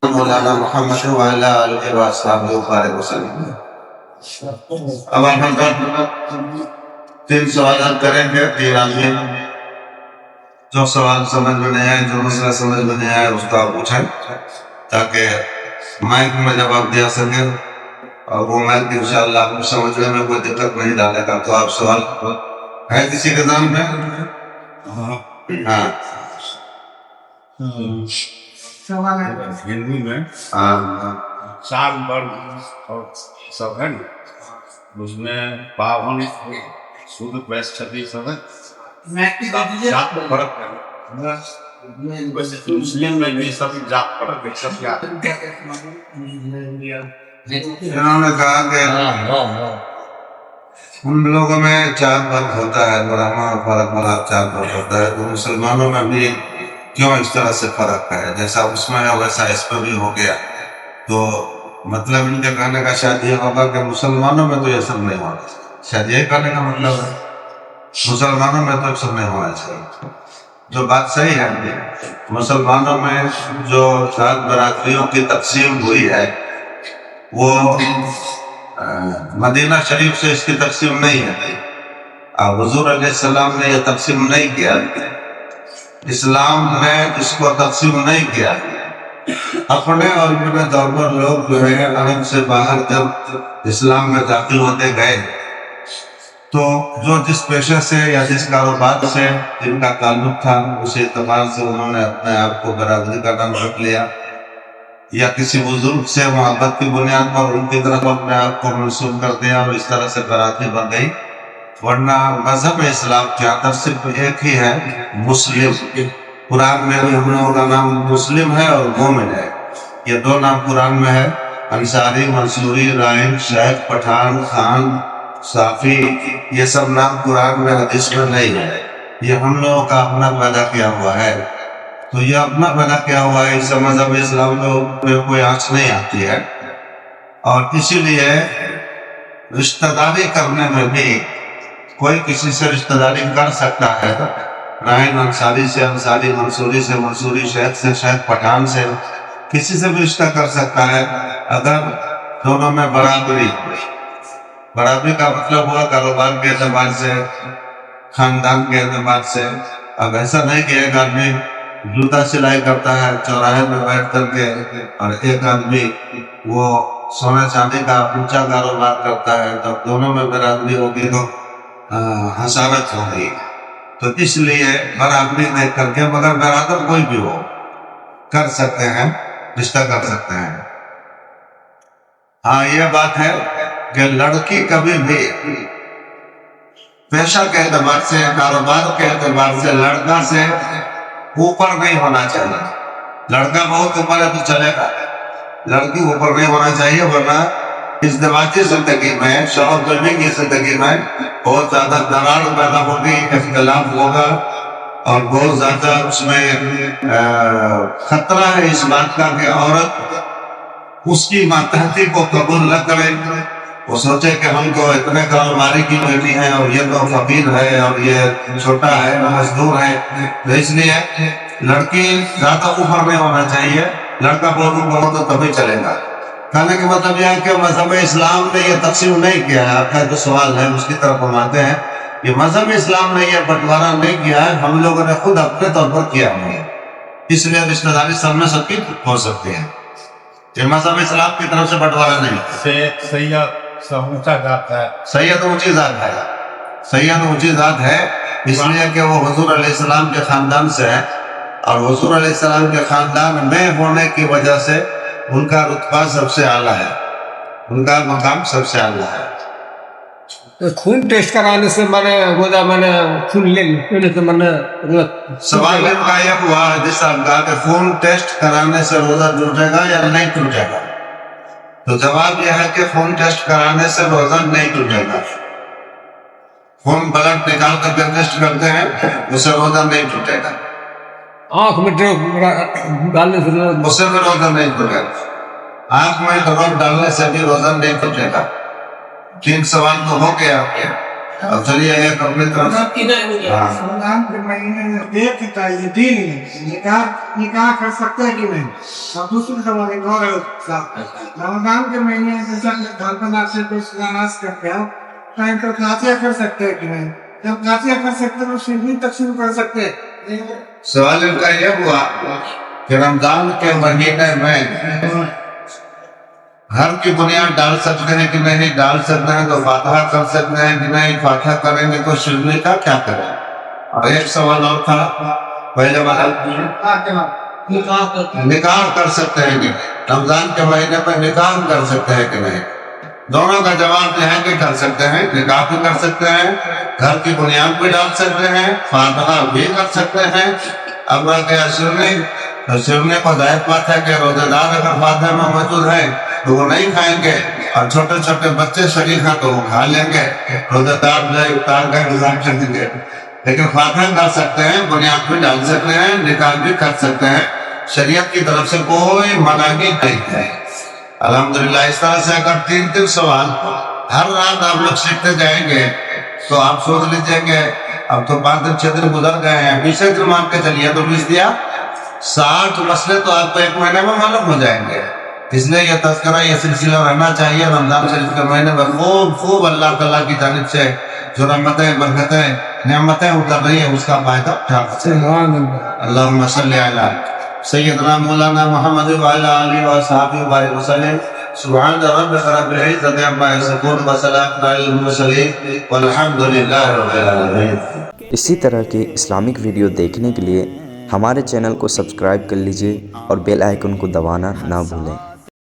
مولانا محمد وعلى آلہ وصحبہ وبارک وسلم۔ اب ہم تین سوالات کریں گے، تین آدمی جو سوال سمجھ میں نہیں آئے، جو مسئلہ سمجھ میں نہیں آئے اس کا پوچھیں تاکہ مائک میں جواب دیا سکے، اور وہ مائک انشاءاللہ آپ کو سمجھنے میں کوئی دقت نہیں ڈالے گا۔ تو آپ سوال ہے کسی کے ذہن میں؟ ہاں سوال ہے ہندو میں سال بھر اور سب ہے نا، اس میں پاون سود ویس چھتری سب ہے، ذات میں فرق ہے۔ ویسے مسلم میں بھی سب ذات فرق ہے، سب کیا انہوں نے کہا کہ ان لوگوں میں چار فرق ہوتا ہے، برہما فرق والا چار فرق ہوتا ہے، تو مسلمانوں میں بھی کیوں اس طرح سے فرق ہے؟ جیسا اس میں ہے ویسا اس پہ بھی ہو گیا۔ تو مطلب ان کے کہنے کا شاید یہ ہوگا کہ مسلمانوں میں تو یہ سب نہیں ہونا چاہیے، شاید یہ کہنے کا مطلب ہے مسلمانوں میں تو سب نہیں ہونا چاہیے۔ جو بات صحیح ہے، مسلمانوں میں جو ذات برادریوں کی تقسیم ہوئی ہے وہ مدینہ شریف سے اس کی تقسیم نہیں ہے، اور حضور علیہ السلام نے یہ تقسیم نہیں کیا، اسلام نے اس کو تقسیم نہیں کیا۔ اپنے اور اپنے دور پر لوگ جو ہے عرب سے باہر جب اسلام میں داخل ہوتے گئے تو جو جس پیشے سے یا جس کاروبار سے جن کا تعلق تھا اس اعتبار سے انہوں نے اپنے آپ کو برادری کا نام رکھ لیا، یا کسی بزرگ سے محبت کی بنیاد پر ان کی طرف اپنے آپ کو منسوب کر دیا اور اس طرح سے برادری بن گئی۔ ورنہ مذہب اسلام کے اندر صرف ایک ہی ہے، مسلم۔ قرآن میں بھی ہم لوگوں کا نام مسلم ہے اور مومن ہے، یہ دو نام قرآن میں ہے۔ انصاری، منصوری، رائن، شیخ، پٹھان، خان، صافی، یہ سب نام قرآن میں حدیث میں نہیں ہے، یہ ہم لوگوں کا اپنا پیدا کیا ہوا ہے۔ تو یہ اپنا پیدا کیا ہوا ہے، اس سے مذہب اسلام میں کوئی آنچ نہیں آتی ہے، اور اسی لیے رشتہ داری کرنے میں بھی کوئی کسی سے رشتہ داری کر سکتا ہے، رائن انصاری سے انصاری، منصوری سے منصوری، شیخ سے شیخ، پٹھان سے کسی سے بھی رشتہ کر سکتا ہے اگر دونوں میں برابری کا مطلب ہوا کاروبار کے اعتبار سے، خاندان کے اعتبار سے۔ اب ایسا نہیں کہ ایک آدمی جوتا سلائی کرتا ہے چوراہے میں بیٹھ کر کے، اور ایک آدمی وہ سونے چاندی کا اونچا کاروبار کرتا ہے، تب دونوں میں برابری ہوگی تو حسارت ہوگی۔ تو اس لیے برابری نہیں کر کے، مگر برادر کوئی بھی ہو کر سکتے ہیں، رشتہ کر سکتے ہیں۔ ہاں یہ بات ہے کہ لڑکی کبھی بھی پیشہ کے اعتبار سے، کاروبار کے اعتبار سے لڑکا سے اوپر نہیں ہونا چاہیے۔ لڑکا بہت اوپر ہے تو چلے گا، لڑکی اوپر نہیں ہونا چاہیے، ورنہ ازدواجی زندگی میں، شوہر بیوی کی زندگی میں بہت زیادہ دراڑ پیدا ہوگی، اختلاف ہوگا، اور بہت زیادہ اس میں خطرہ ہے اس بات کا کہ عورت اس کی ماتحتی کو قبول نہ کرے، وہ سوچے کہ ہم کو اتنے کاروباری کی بیٹی ہے اور یہ تو فقیر ہے اور یہ چھوٹا ہے، مزدور ہے۔ تو اس لیے لڑکی زیادہ اوپر نہیں ہونا چاہیے، لڑکا بہت اوپر ہو تو تبھی چلے گا۔ کہنے کا مطلب یہ ہے کہ مذہب اسلام نے یہ تقسیم نہیں کیا ہے۔ آپ کا جو سوال ہے اس کی طرف ہم آتے ہیں، یہ مذہب اسلام نے یہ بٹوارا نہیں کیا ہے، ہم لوگوں نے خود اپنے طور پر کیا ہے، اس لیے رشتہ داری سب میں سب کی ہو سکتی ہے۔ یہ مذہب اسلام کی طرف سے بٹوارا نہیں ہے۔ سید اونچا ذات ہے، سید اونچی ذات ہے، سید اونچی ذات ہے، اس لیے کہ وہ حضور علیہ السلام کے خاندان سے ہے، اور حضور علیہ السلام کے خاندان میں ہونے کی وجہ سے ان کا رتبہ سب سے اعلیٰ ہے، ان کا مقام سب سے اعلیٰ ہے۔ خون ٹیسٹ کرانے سے میں نے روزہ خون لینے سے میں نے سوال ان کا یہ ہوا حدیث صاحب کا کہ خون ٹیسٹ کرانے سے روزہ ٹوٹے گا یا نہیں ٹوٹے گا؟ تو جواب یہ ہے کہ خون ٹیسٹ کرانے سے روزہ نہیں ٹوٹے گا۔ خون بلڈ نکال کر کے ٹیسٹ کرتے ہیں، اس سے روزہ نہیں ٹوٹے گا، آنکھ میں ڈالنے سے اس سے بھی روزہ نہیں ٹوٹے گا، آنکھ میں ڈراپ ڈالنے سے بھی روزہ نہیں ٹوٹے گا۔ تین سوال تو ہو گیا، اب چلیے ایک اپنی طرف ہاں رمضان کے مہینے میں ایک ہی چاہیے دین میں نکاح کر سکتے ہیں کہ نہیں؟ اور دوسری سوال ایک اور ہے، رمضان کے مہینے میں جب گھر پر ناچے کو نماز کرتے ہیں ٹائم پر قاطیہ کر سکتے ہیں کہ نہیں؟ جب قاطیہ کر سکتے ہیں تو شیرنی تقسیم کر سکتے ہیں۔ سوال ان کا یہ ہوا کہ رمضان کے مہینے میں گھر کی بنیاد ڈال سکتے ہیں کہ نہیں ڈال سکتے ہیں، تو فاتحہ کر سکتے ہیں کہ نہیں، فاتحہ کریں گے تو شیرنی کا کیا کریں؟ اور ایک سوال اور تھا پہلے والا، نکاح کر سکتے ہیں کہ نہیں، رمضان کے مہینے میں نکاح کر سکتے ہیں کہ نہیں؟ دونوں کا جواب یہ ہے کہ کر سکتے ہیں، نکاح بھی کر سکتے ہیں، گھر کی بنیاد بھی ڈال سکتے ہیں، فاتحہ بھی کر سکتے ہیں۔ اب رہ گیا شیرنی، تو شیرنی کو ظاہر بات ہے کہ روزے دار اگر فاتحہ میں موجود ہے تو وہ نہیں کھائیں گے، اور چھوٹے چھوٹے بچے شریک ہیں تو وہ کھا لیں گے، روزے دار جو افطار کا انتظام کر دیں گے۔ لیکن فاتحہ کر سکتے ہیں، بنیاد بھی ڈال سکتے ہیں، نکاح بھی کر سکتے ہیں، شریعت کی طرف سے کوئی مناہی نہیں ہے۔ الحمدللہ اس طرح سے اگر تین سوال ہر رات آپ لوگ سیکھتے جائیں گے تو آپ سوچ لیجیے کہ اب تو 5 دن 6 دن گزر گئے ہیں، 20 دن مان کے چلیے تو 20 دیا 60 مسئلے تو آپ کو ایک مہینے میں معلوم ہو جائیں گے۔ اس لیے یہ تذکرہ یہ سلسلہ رہنا چاہیے رمضان شریف کے مہینے میں خوب اللہ تعالیٰ کی جانب سے جو رحمتیں برکتیں نعمتیں اتر رہی ہیں اس کا فائدہ اٹھانا چاہیے۔ اللہم صلی علی سیدنا مولانا محمد وعلی آلہ وصحبہ وبارک وسلم۔ سبحان ربک رب العزۃ عما یصفون وسلام علی المرسلین والحمد للہ رب العالمین۔ اسی طرح کے اسلامک ویڈیو دیکھنے کے لیے ہمارے چینل کو سبسکرائب کر لیجئے اور بیل آئیکن کو دبانا نہ بھولیں۔